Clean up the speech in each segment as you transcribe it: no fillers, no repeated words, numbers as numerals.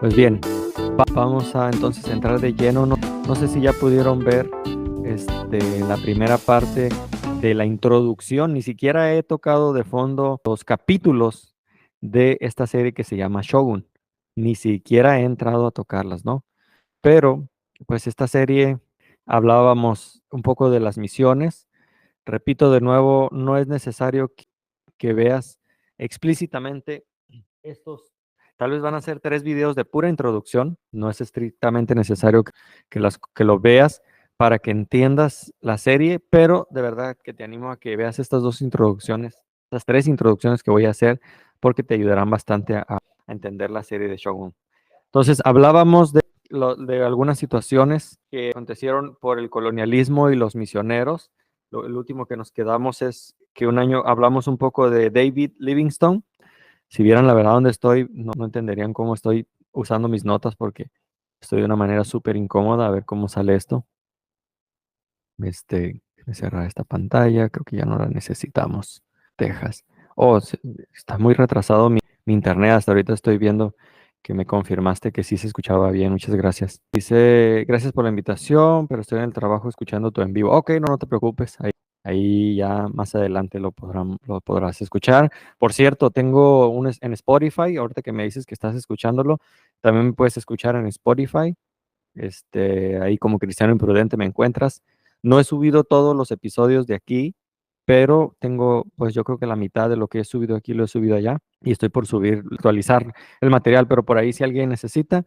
Pues bien, vamos a entonces entrar de lleno. No sé si ya pudieron ver la primera parte de la introducción. Ni siquiera he tocado de fondo los capítulos de esta serie que se llama Shogun. Ni siquiera he entrado a tocarlas, ¿no? Pero, pues esta serie hablábamos un poco de las misiones. Repito de nuevo, no es necesario que veas explícitamente estos. Tal vez van a ser 3 videos de pura introducción. No es estrictamente necesario que lo veas para que entiendas la serie, pero de verdad que te animo a que veas estas 2 introducciones, estas 3 introducciones que voy a hacer, porque te ayudarán bastante a entender la serie de Shogun. Entonces, hablábamos de algunas situaciones que acontecieron por el colonialismo y los misioneros. El último que nos quedamos es que un año hablamos un poco de David Livingstone. Si vieran la verdad donde estoy, no entenderían cómo estoy usando mis notas porque estoy de una manera súper incómoda. A ver cómo sale esto. Voy a cerrar esta pantalla, creo que ya no la necesitamos. Texas. Oh, está muy retrasado mi internet. Hasta ahorita estoy viendo que me confirmaste que sí se escuchaba bien. Muchas gracias. Dice, gracias por la invitación, pero estoy en el trabajo escuchando tu en vivo. Ok, no te preocupes. Ahí ya más adelante lo podrás escuchar. Por cierto, tengo en Spotify, ahorita que me dices que estás escuchándolo, también me puedes escuchar en Spotify. Ahí como Cristiano Imprudente me encuentras. No he subido todos los episodios de aquí, pero tengo, pues yo creo que la mitad de lo que he subido aquí lo he subido allá y estoy por actualizar el material, pero por ahí si alguien necesita,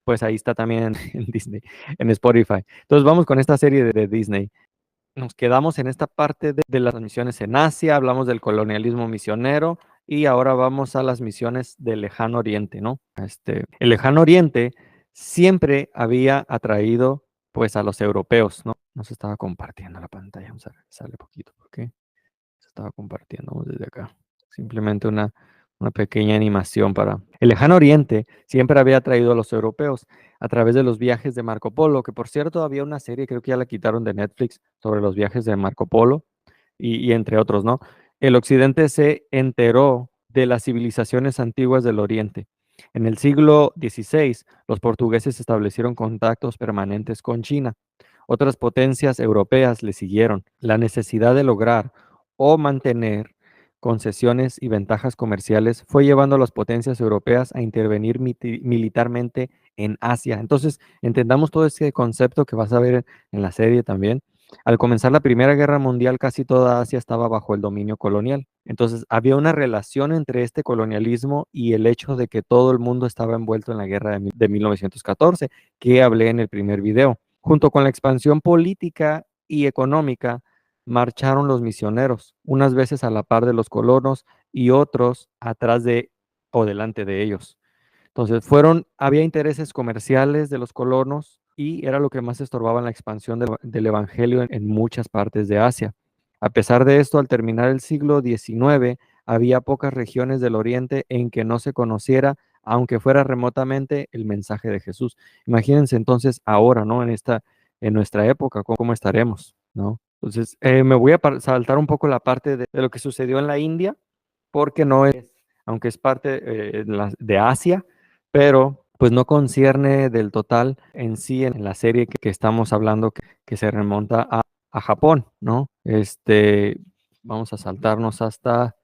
pues ahí está también en Disney, en Spotify. Entonces vamos con esta serie de Disney. Nos quedamos en esta parte de las misiones en Asia, hablamos del colonialismo misionero y ahora vamos a las misiones del Lejano Oriente, ¿no? El Lejano Oriente siempre había atraído pues a los europeos, ¿no? No se estaba compartiendo la pantalla, vamos a ver, sale poquito, ¿ok? Se estaba compartiendo, vamos desde acá. Simplemente una pequeña animación para... El Lejano Oriente siempre había atraído a los europeos a través de los viajes de Marco Polo, que por cierto había una serie, creo que ya la quitaron de Netflix, sobre los viajes de Marco Polo y entre otros, ¿no? El Occidente se enteró de las civilizaciones antiguas del Oriente. En el siglo XVI, los portugueses establecieron contactos permanentes con China. Otras potencias europeas le siguieron. La necesidad de lograr o mantener concesiones y ventajas comerciales fue llevando a las potencias europeas a intervenir militarmente en Asia. Entonces, entendamos todo ese concepto que vas a ver en la serie también. Al comenzar la Primera Guerra Mundial, casi toda Asia estaba bajo el dominio colonial. Entonces, había una relación entre este colonialismo y el hecho de que todo el mundo estaba envuelto en la guerra de 1914, que hablé en el primer video. Junto con la expansión política y económica, marcharon los misioneros, unas veces a la par de los colonos y otros atrás de o delante de ellos. Entonces, había intereses comerciales de los colonos y era lo que más estorbaba en la expansión del evangelio en muchas partes de Asia. A pesar de esto, al terminar el siglo XIX, había pocas regiones del Oriente en que no se conociera, aunque fuera remotamente, el mensaje de Jesús. Imagínense entonces ahora, ¿no? En nuestra época, ¿cómo estaremos, ¿no? Entonces, me voy a saltar un poco la parte de lo que sucedió en la India, porque no es, aunque es parte de Asia, pero pues no concierne del total en sí en la serie que estamos hablando que se remonta a Japón, ¿no? Vamos a saltarnos hasta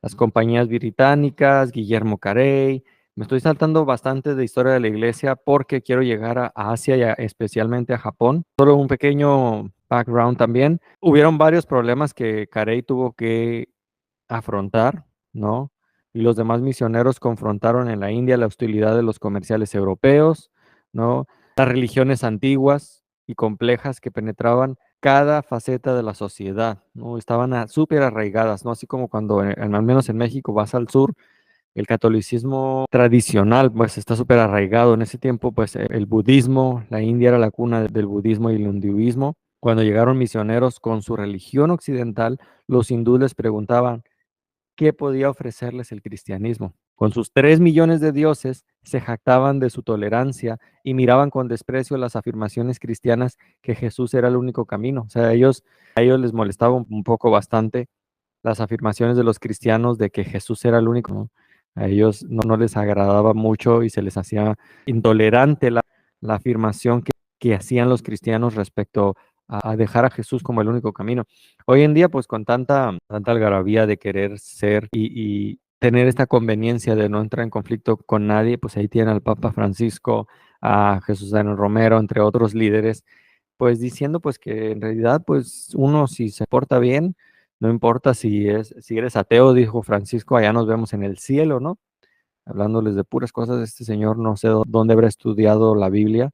las compañías británicas, Guillermo Carey. Me estoy saltando bastante de historia de la iglesia porque quiero llegar a Asia y especialmente a Japón. Solo un pequeño background también. Hubieron varios problemas que Carey tuvo que afrontar, ¿no? Y los demás misioneros confrontaron en la India la hostilidad de los comerciales europeos, ¿no? Las religiones antiguas y complejas que penetraban cada faceta de la sociedad, ¿no? Estaban súper arraigadas, ¿no? Así como cuando, al menos en México, vas al sur, el catolicismo tradicional, pues está súper arraigado. En ese tiempo, pues el budismo, la India era la cuna del budismo y el hinduismo. Cuando llegaron misioneros con su religión occidental, los hindúes les preguntaban, ¿qué podía ofrecerles el cristianismo? Con sus 3 millones de dioses, se jactaban de su tolerancia y miraban con desprecio las afirmaciones cristianas que Jesús era el único camino. O sea, a ellos les molestaba un poco bastante las afirmaciones de los cristianos de que Jesús era el único, ¿no? A ellos no les agradaba mucho y se les hacía intolerante la afirmación que hacían los cristianos respecto a dejar a Jesús como el único camino. Hoy en día, pues con tanta algarabía de querer ser y tener esta conveniencia de no entrar en conflicto con nadie, pues ahí tiene al Papa Francisco, a Jesús Daniel Romero, entre otros líderes, pues diciendo pues que en realidad pues uno si se porta bien, no importa si eres ateo, dijo Francisco, allá nos vemos en el cielo, ¿no? Hablándoles de puras cosas, este señor no sé dónde habrá estudiado la Biblia,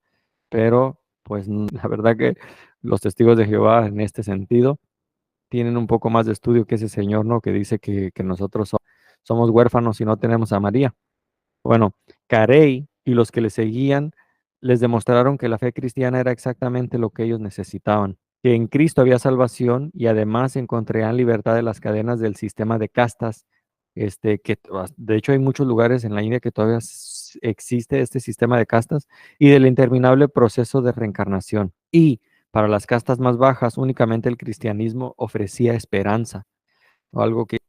pero pues la verdad que los testigos de Jehová en este sentido tienen un poco más de estudio que ese señor, ¿no? Que dice que nosotros somos huérfanos y no tenemos a María. Bueno, Carey y los que le seguían les demostraron que la fe cristiana era exactamente lo que ellos necesitaban, que en Cristo había salvación y además encontrarían libertad de las cadenas del sistema de castas, de hecho hay muchos lugares en la India que todavía existe este sistema de castas y del interminable proceso de reencarnación. Y para las castas más bajas, únicamente el cristianismo ofrecía esperanza, o algo que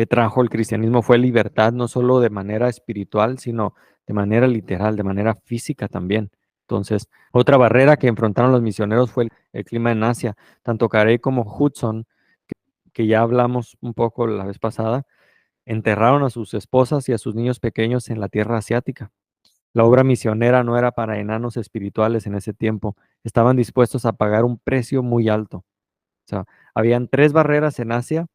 trajo el cristianismo fue libertad, no solo de manera espiritual, sino de manera literal, de manera física también. Entonces, otra barrera que enfrentaron los misioneros fue el clima en Asia. Tanto Carey como Hudson, que ya hablamos un poco la vez pasada, enterraron a sus esposas y a sus niños pequeños en la tierra asiática. La obra misionera no era para enanos espirituales en ese tiempo. Estaban dispuestos a pagar un precio muy alto. O sea, habían tres barreras en Asia: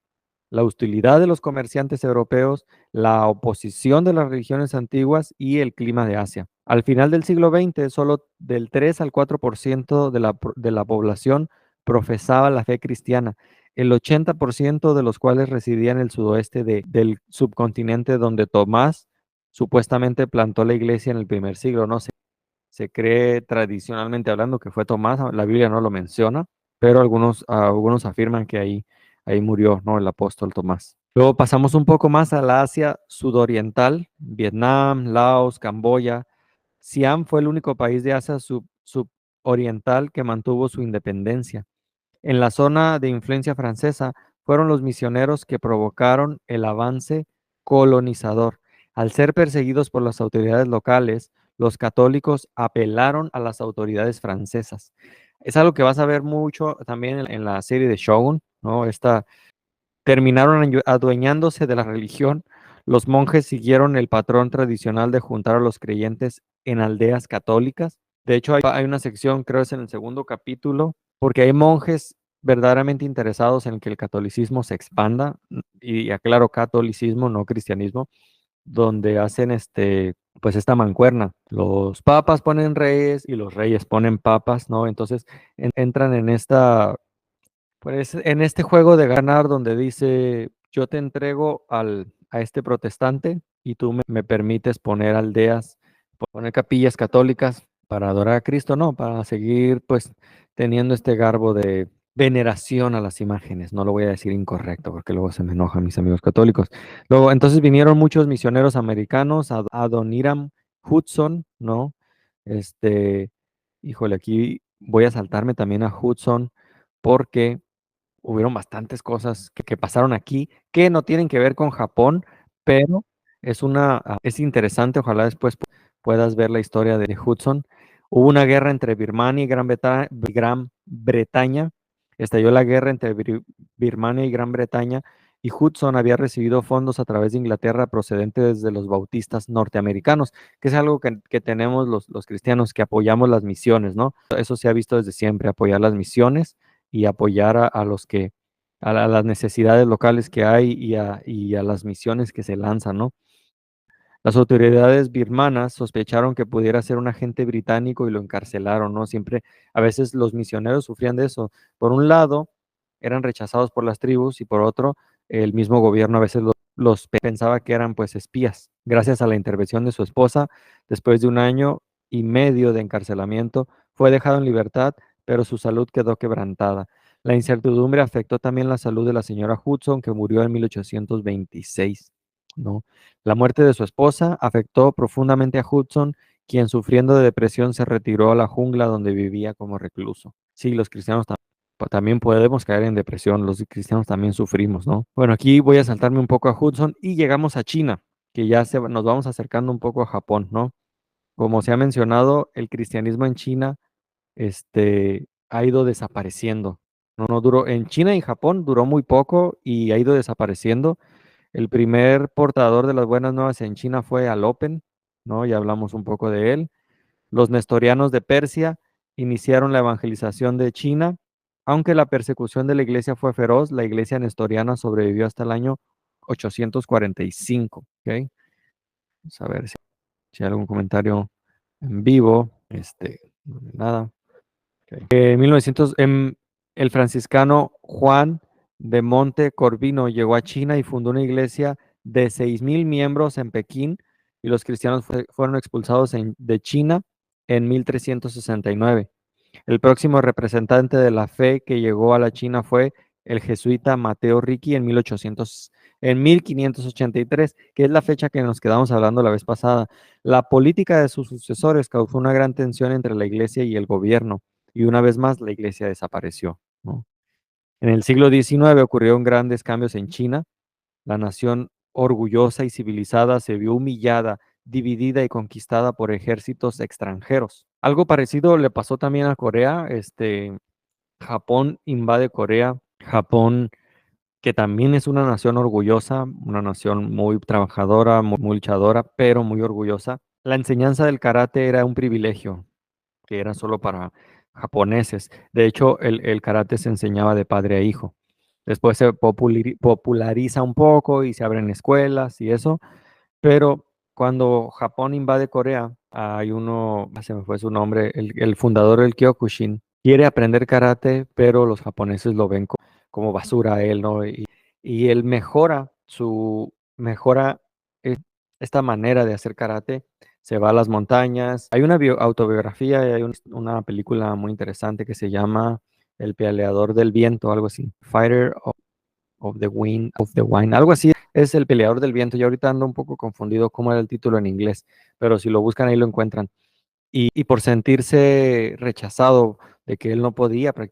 la hostilidad de los comerciantes europeos, la oposición de las religiones antiguas y el clima de Asia. Al final del siglo XX, solo del 3 al 4% de la población profesaba la fe cristiana, el 80% de los cuales residía en el sudoeste del subcontinente donde Tomás supuestamente plantó la iglesia en el primer siglo. No se cree tradicionalmente hablando que fue Tomás, la Biblia no lo menciona, pero algunos afirman que ahí murió, ¿no? El apóstol Tomás. Luego pasamos un poco más a la Asia sudoriental: Vietnam, Laos, Camboya. Siam fue el único país de Asia suboriental que mantuvo su independencia. En la zona de influencia francesa fueron los misioneros que provocaron el avance colonizador. Al ser perseguidos por las autoridades locales, los católicos apelaron a las autoridades francesas. Es algo que vas a ver mucho también en la serie de Shogun, ¿no? Terminaron adueñándose de la religión. Los monjes siguieron el patrón tradicional de juntar a los creyentes en aldeas católicas. De hecho, hay una sección, creo es en el segundo capítulo, porque hay monjes verdaderamente interesados en que el catolicismo se expanda, y aclaro, catolicismo, no cristianismo, donde hacen pues esta mancuerna. Los papas ponen reyes y los reyes ponen papas, ¿no? Entonces entran en pues en este juego de ganar donde dice: yo te entrego a este protestante y tú me permites poner aldeas, poner capillas católicas para adorar a Cristo, no, para seguir pues teniendo este garbo de veneración a las imágenes. No lo voy a decir incorrecto porque luego se me enojan mis amigos católicos. Luego, entonces vinieron muchos misioneros americanos, a Adoniram Hudson, ¿no? Híjole, aquí voy a saltarme también a Hudson porque hubieron bastantes cosas que pasaron aquí que no tienen que ver con Japón, pero es interesante. Ojalá después puedas ver la historia de Hudson. Hubo una guerra entre Birmania y Gran Bretaña. Estalló la guerra entre Birmania y Gran Bretaña, y Hudson había recibido fondos a través de Inglaterra procedentes de los bautistas norteamericanos, que es algo que tenemos los cristianos, que apoyamos las misiones, ¿no? Eso se ha visto desde siempre: apoyar las misiones y apoyar a las necesidades locales que hay y a las misiones que se lanzan, ¿no? Las autoridades birmanas sospecharon que pudiera ser un agente británico y lo encarcelaron, ¿no? Siempre, a veces los misioneros sufrían de eso. Por un lado, eran rechazados por las tribus, y por otro, el mismo gobierno a veces los pensaba que eran pues espías. Gracias a la intervención de su esposa, después de 1 año y medio de encarcelamiento, fue dejado en libertad, pero su salud quedó quebrantada. La incertidumbre afectó también la salud de la señora Hudson, que murió en 1826, ¿no? La muerte de su esposa afectó profundamente a Hudson, quien, sufriendo de depresión, se retiró a la jungla donde vivía como recluso. Sí, los cristianos también podemos caer en depresión, los cristianos también sufrimos, ¿no? Bueno, aquí voy a saltarme un poco a Hudson y llegamos a China, que ya nos vamos acercando un poco a Japón, ¿no? Como se ha mencionado, el cristianismo en China ha ido desapareciendo. No duró, en China y Japón duró muy poco y ha ido desapareciendo. El primer portador de las buenas nuevas en China fue Alopen, ¿no? Ya hablamos un poco de él. Los nestorianos de Persia iniciaron la evangelización de China. Aunque la persecución de la iglesia fue feroz, la iglesia nestoriana sobrevivió hasta el año 845. ¿Ok? Vamos a ver si hay algún comentario en vivo. Nada. Okay. En 1900, el franciscano Juan de Monte Corvino llegó a China y fundó una iglesia de 6,000 miembros en Pekín, y los cristianos fueron expulsados de China en 1369. El próximo representante de la fe que llegó a la China fue el jesuita Mateo Ricci en 1583, que es la fecha que nos quedamos hablando la vez pasada. La política de sus sucesores causó una gran tensión entre la iglesia y el gobierno, y una vez más la iglesia desapareció, ¿no? En el siglo XIX ocurrieron grandes cambios en China. La nación orgullosa y civilizada se vio humillada, dividida y conquistada por ejércitos extranjeros. Algo parecido le pasó también a Corea. Japón invade Corea. Japón, que también es una nación orgullosa, una nación muy trabajadora, muy luchadora, pero muy orgullosa. La enseñanza del karate era un privilegio que era solo para japoneses. De hecho, el karate se enseñaba de padre a hijo. Después se populariza un poco y se abren escuelas y eso, pero cuando Japón invade Corea, hay uno, se me fue su nombre, el fundador del Kyokushin, quiere aprender karate, pero los japoneses lo ven como basura a él, ¿no? Y él mejora eh, esta manera de hacer karate, se va a las montañas. Hay una autobiografía y hay una película muy interesante que se llama El peleador del viento, algo así, Fighter of the Wind, algo así. Es el peleador del viento. Yo ahorita ando un poco confundido cómo era el título en inglés, pero si lo buscan ahí lo encuentran. Y por sentirse rechazado de que él no podía practicar